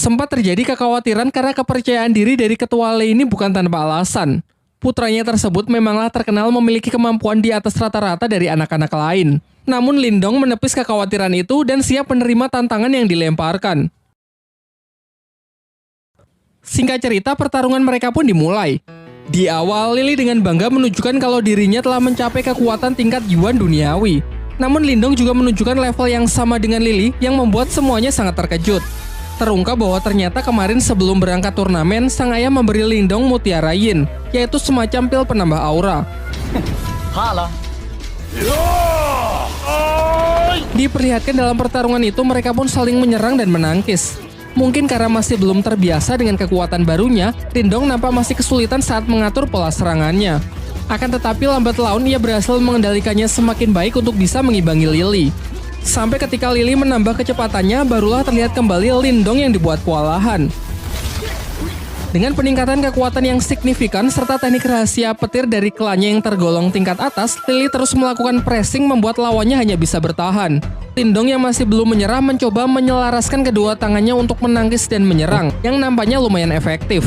Sempat terjadi kekhawatiran karena kepercayaan diri dari ketua Lei ini bukan tanpa alasan. Putranya tersebut memanglah terkenal memiliki kemampuan di atas rata-rata dari anak-anak lain. Namun Lindong menepis kekhawatiran itu dan siap menerima tantangan yang dilemparkan. Singkat cerita, pertarungan mereka pun dimulai. Di awal, Lily dengan bangga menunjukkan kalau dirinya telah mencapai kekuatan tingkat Yuan duniawi. Namun Lindong juga menunjukkan level yang sama dengan Lily yang membuat semuanya sangat terkejut. Terungkap bahwa ternyata kemarin sebelum berangkat turnamen, sang ayah memberi Lindong Mutiara Yin, yaitu semacam pil penambah aura. Diperlihatkan dalam pertarungan itu mereka pun saling menyerang dan menangkis. Mungkin karena masih belum terbiasa dengan kekuatan barunya, Lindong nampak masih kesulitan saat mengatur pola serangannya. Akan tetapi lambat laun ia berhasil mengendalikannya semakin baik untuk bisa mengimbangi Lily. Sampai ketika Lily menambah kecepatannya, barulah terlihat kembali Lindong yang dibuat kewalahan. Dengan peningkatan kekuatan yang signifikan serta teknik rahasia petir dari klannya yang tergolong tingkat atas, Lily terus melakukan pressing membuat lawannya hanya bisa bertahan. Lindong yang masih belum menyerah mencoba menyelaraskan kedua tangannya untuk menangkis dan menyerang, yang nampaknya lumayan efektif.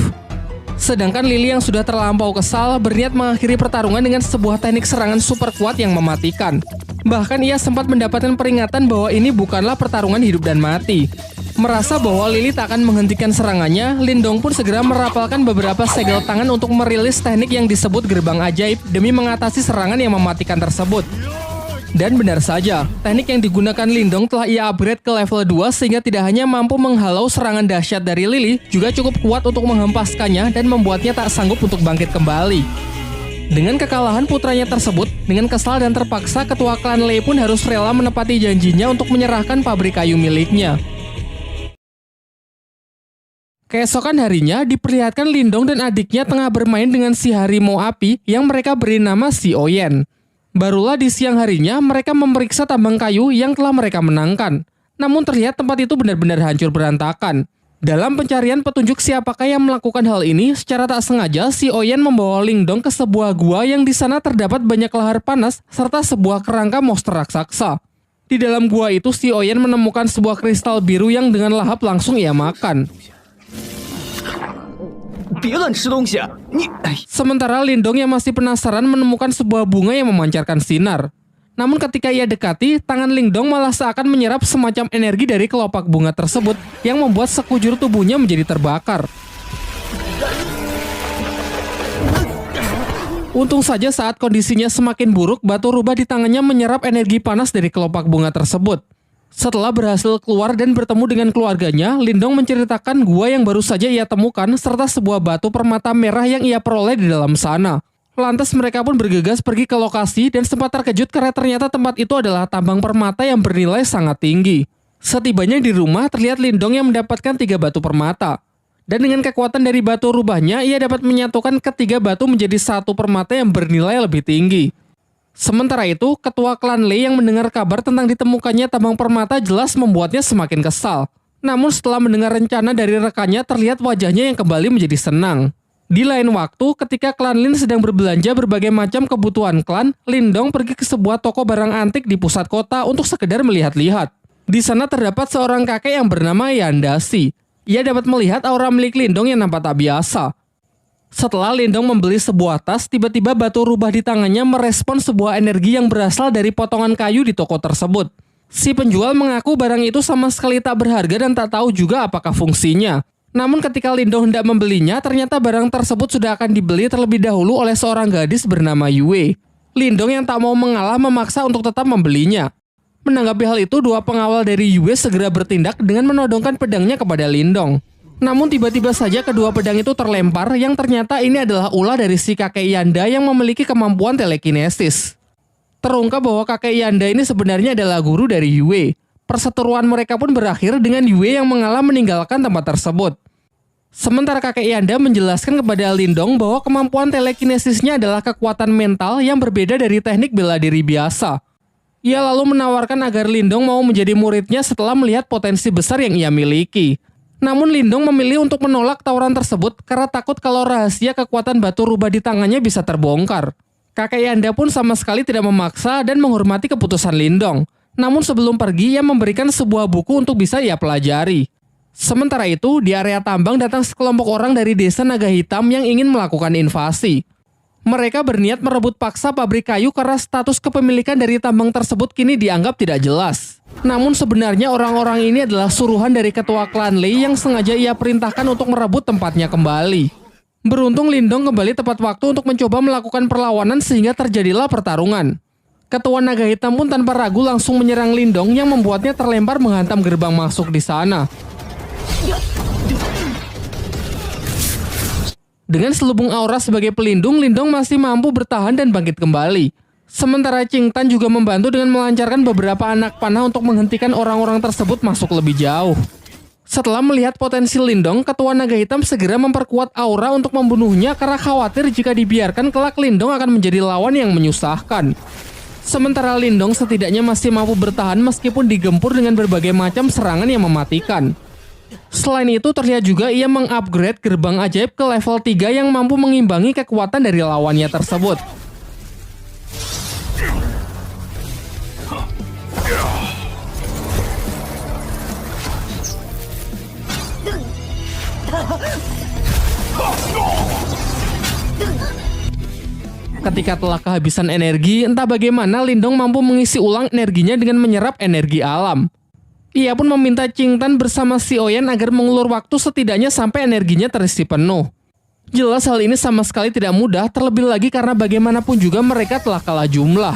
Sedangkan Lily yang sudah terlampau kesal berniat mengakhiri pertarungan dengan sebuah teknik serangan super kuat yang mematikan. Bahkan ia sempat mendapatkan peringatan bahwa ini bukanlah pertarungan hidup dan mati. Merasa bahwa Lily tak akan menghentikan serangannya, Lindong pun segera merapalkan beberapa segel tangan untuk merilis teknik yang disebut gerbang ajaib demi mengatasi serangan yang mematikan tersebut. Dan benar saja, teknik yang digunakan Lindong telah ia upgrade ke level 2 sehingga tidak hanya mampu menghalau serangan dahsyat dari Lily, juga cukup kuat untuk menghempaskannya dan membuatnya tak sanggup untuk bangkit kembali. Dengan kekalahan putranya tersebut, dengan kesal dan terpaksa ketua klan Lei pun harus rela menepati janjinya untuk menyerahkan pabrik kayu miliknya. Keesokan harinya, diperlihatkan Lindong dan adiknya tengah bermain dengan si harimau api yang mereka beri nama Si Oyen. Barulah di siang harinya, mereka memeriksa tambang kayu yang telah mereka menangkan. Namun terlihat tempat itu benar-benar hancur berantakan. Dalam pencarian petunjuk siapakah yang melakukan hal ini, secara tak sengaja Si Oyen membawa Lindong ke sebuah gua yang di sana terdapat banyak lahar panas serta sebuah kerangka monster raksasa. Di dalam gua itu Si Oyen menemukan sebuah kristal biru yang dengan lahap langsung ia makan. Sementara Lindong yang masih penasaran menemukan sebuah bunga yang memancarkan sinar. Namun ketika ia dekati, tangan Lindong malah seakan menyerap semacam energi dari kelopak bunga tersebut yang membuat sekujur tubuhnya menjadi terbakar. Untung saja saat kondisinya semakin buruk, batu rubah di tangannya menyerap energi panas dari kelopak bunga tersebut. Setelah berhasil keluar dan bertemu dengan keluarganya, Lindong menceritakan gua yang baru saja ia temukan serta sebuah batu permata merah yang ia peroleh di dalam sana. Lantas mereka pun bergegas pergi ke lokasi dan sempat terkejut karena ternyata tempat itu adalah tambang permata yang bernilai sangat tinggi. Setibanya di rumah, terlihat Lindong yang mendapatkan 3 batu permata. Dan dengan kekuatan dari batu rubahnya, ia dapat menyatukan ketiga batu menjadi satu permata yang bernilai lebih tinggi. Sementara itu, ketua klan Lei yang mendengar kabar tentang ditemukannya tambang permata jelas membuatnya semakin kesal. Namun setelah mendengar rencana dari rekannya, terlihat wajahnya yang kembali menjadi senang. Di lain waktu, ketika klan Lin sedang berbelanja berbagai macam kebutuhan klan, Lindong pergi ke sebuah toko barang antik di pusat kota untuk sekedar melihat-lihat. Di sana terdapat seorang kakek yang bernama Yandasi. Ia dapat melihat aura milik Lindong yang nampak tak biasa. Setelah Lindong membeli sebuah tas, tiba-tiba batu rubah di tangannya merespon sebuah energi yang berasal dari potongan kayu di toko tersebut. Si penjual mengaku barang itu sama sekali tak berharga dan tak tahu juga apakah fungsinya. Namun ketika Lindong hendak membelinya, ternyata barang tersebut sudah akan dibeli terlebih dahulu oleh seorang gadis bernama Yue. Lindong yang tak mau mengalah memaksa untuk tetap membelinya. Menanggapi hal itu, dua pengawal dari Yue segera bertindak dengan menodongkan pedangnya kepada Lindong. Namun tiba-tiba saja kedua pedang itu terlempar yang ternyata ini adalah ulah dari si kakek Yanda yang memiliki kemampuan telekinesis. Terungkap bahwa kakek Yanda ini sebenarnya adalah guru dari Yue. Perseteruan mereka pun berakhir dengan Yue yang mengalah meninggalkan tempat tersebut. Sementara kakek Yanda menjelaskan kepada Lindong bahwa kemampuan telekinesisnya adalah kekuatan mental yang berbeda dari teknik bela diri biasa. Ia lalu menawarkan agar Lindong mau menjadi muridnya setelah melihat potensi besar yang ia miliki. Namun Lindong memilih untuk menolak tawaran tersebut karena takut kalau rahasia kekuatan batu rubah di tangannya bisa terbongkar. Kakek Yanda pun sama sekali tidak memaksa dan menghormati keputusan Lindong. Namun sebelum pergi, ia memberikan sebuah buku untuk bisa ia pelajari. Sementara itu, di area tambang datang sekelompok orang dari desa Naga Hitam yang ingin melakukan invasi. Mereka berniat merebut paksa pabrik kayu karena status kepemilikan dari tambang tersebut kini dianggap tidak jelas. Namun sebenarnya orang-orang ini adalah suruhan dari ketua klan Lei yang sengaja ia perintahkan untuk merebut tempatnya kembali. Beruntung Lindong kembali tepat waktu untuk mencoba melakukan perlawanan sehingga terjadilah pertarungan. Ketua Naga Hitam pun tanpa ragu langsung menyerang Lindong yang membuatnya terlempar menghantam gerbang masuk di sana. Dengan selubung aura sebagai pelindung, Lindong masih mampu bertahan dan bangkit kembali. Sementara Qing Tan juga membantu dengan melancarkan beberapa anak panah untuk menghentikan orang-orang tersebut masuk lebih jauh. Setelah melihat potensi Lindong, Ketua Naga Hitam segera memperkuat aura untuk membunuhnya karena khawatir jika dibiarkan kelak Lindong akan menjadi lawan yang menyusahkan. Sementara Lindong setidaknya masih mampu bertahan meskipun digempur dengan berbagai macam serangan yang mematikan. Selain itu terlihat juga ia mengupgrade gerbang ajaib ke level 3 yang mampu mengimbangi kekuatan dari lawannya tersebut. Ketika telah kehabisan energi, entah bagaimana Lindong mampu mengisi ulang energinya dengan menyerap energi alam. Ia pun meminta Qing Tan bersama Si Oyen agar mengulur waktu setidaknya sampai energinya terisi penuh. Jelas hal ini sama sekali tidak mudah, terlebih lagi karena bagaimanapun juga mereka telah kalah jumlah.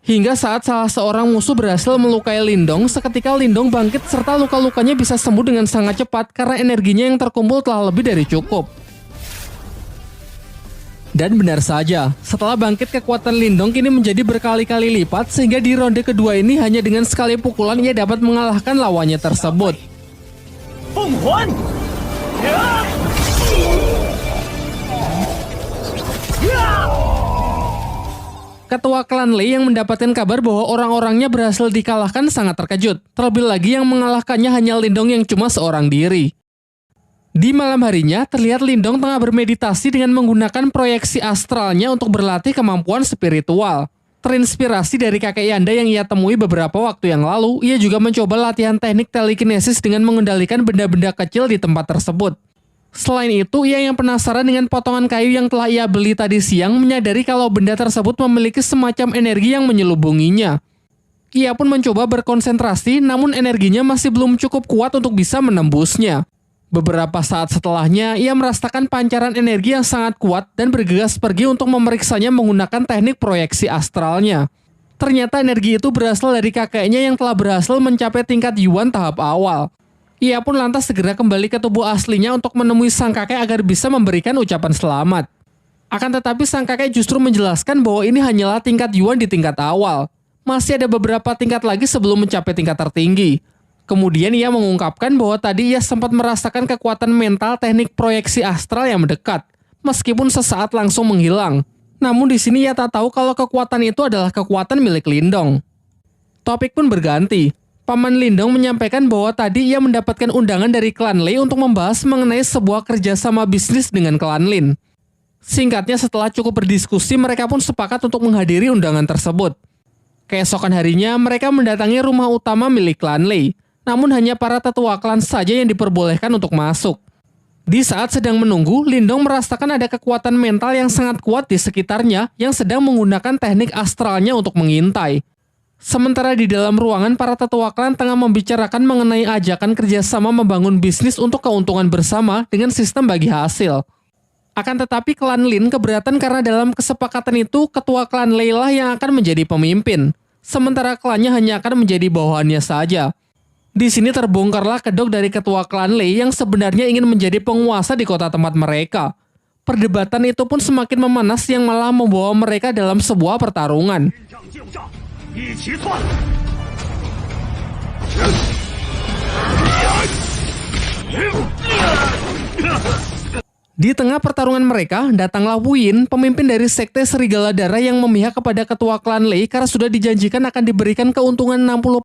Hingga saat salah seorang musuh berhasil melukai Lindong, seketika Lindong bangkit serta luka-lukanya bisa sembuh dengan sangat cepat karena energinya yang terkumpul telah lebih dari cukup. Dan benar saja, setelah bangkit kekuatan Lindong kini menjadi berkali-kali lipat sehingga di ronde kedua ini hanya dengan sekali pukulan ia dapat mengalahkan lawannya tersebut. Ketua klan Lei yang mendapatkan kabar bahwa orang-orangnya berhasil dikalahkan sangat terkejut. Terlebih lagi yang mengalahkannya hanya Lindong yang cuma seorang diri. Di malam harinya, terlihat Lindong tengah bermeditasi dengan menggunakan proyeksi astralnya untuk berlatih kemampuan spiritual. Terinspirasi dari kakek Yanda yang ia temui beberapa waktu yang lalu, ia juga mencoba latihan teknik telekinesis dengan mengendalikan benda-benda kecil di tempat tersebut. Selain itu, ia yang penasaran dengan potongan kayu yang telah ia beli tadi siang menyadari kalau benda tersebut memiliki semacam energi yang menyelubunginya. Ia pun mencoba berkonsentrasi, namun energinya masih belum cukup kuat untuk bisa menembusnya. Beberapa saat setelahnya, ia merasakan pancaran energi yang sangat kuat dan bergegas pergi untuk memeriksanya menggunakan teknik proyeksi astralnya. Ternyata energi itu berasal dari kakeknya yang telah berhasil mencapai tingkat Yuan tahap awal. Ia pun lantas segera kembali ke tubuh aslinya untuk menemui sang kakek agar bisa memberikan ucapan selamat. Akan tetapi sang kakek justru menjelaskan bahwa ini hanyalah tingkat Yuan di tingkat awal. Masih ada beberapa tingkat lagi sebelum mencapai tingkat tertinggi. Kemudian ia mengungkapkan bahwa tadi ia sempat merasakan kekuatan mental teknik proyeksi astral yang mendekat, meskipun sesaat langsung menghilang. Namun di sini ia tak tahu kalau kekuatan itu adalah kekuatan milik Lindong. Topik pun berganti. Paman Lindong menyampaikan bahwa tadi ia mendapatkan undangan dari klan Lei untuk membahas mengenai sebuah kerjasama bisnis dengan klan Lin. Singkatnya setelah cukup berdiskusi, mereka pun sepakat untuk menghadiri undangan tersebut. Keesokan harinya, mereka mendatangi rumah utama milik klan Lei. Namun hanya para tetua klan saja yang diperbolehkan untuk masuk. Di saat sedang menunggu, Lindong merasakan ada kekuatan mental yang sangat kuat di sekitarnya yang sedang menggunakan teknik astralnya untuk mengintai. Sementara di dalam ruangan, para tetua klan tengah membicarakan mengenai ajakan kerjasama membangun bisnis untuk keuntungan bersama dengan sistem bagi hasil. Akan tetapi klan Lin keberatan karena dalam kesepakatan itu, ketua klan Lei lah yang akan menjadi pemimpin. Sementara klannya hanya akan menjadi bawahannya saja. Di sini terbongkarlah kedok dari ketua klan Lei yang sebenarnya ingin menjadi penguasa di kota tempat mereka. Perdebatan itu pun semakin memanas yang malah membawa mereka dalam sebuah pertarungan. Di tengah pertarungan mereka, datanglah Wu Yin, pemimpin dari sekte Serigala Darah yang memihak kepada ketua klan Lei karena sudah dijanjikan akan diberikan keuntungan 60%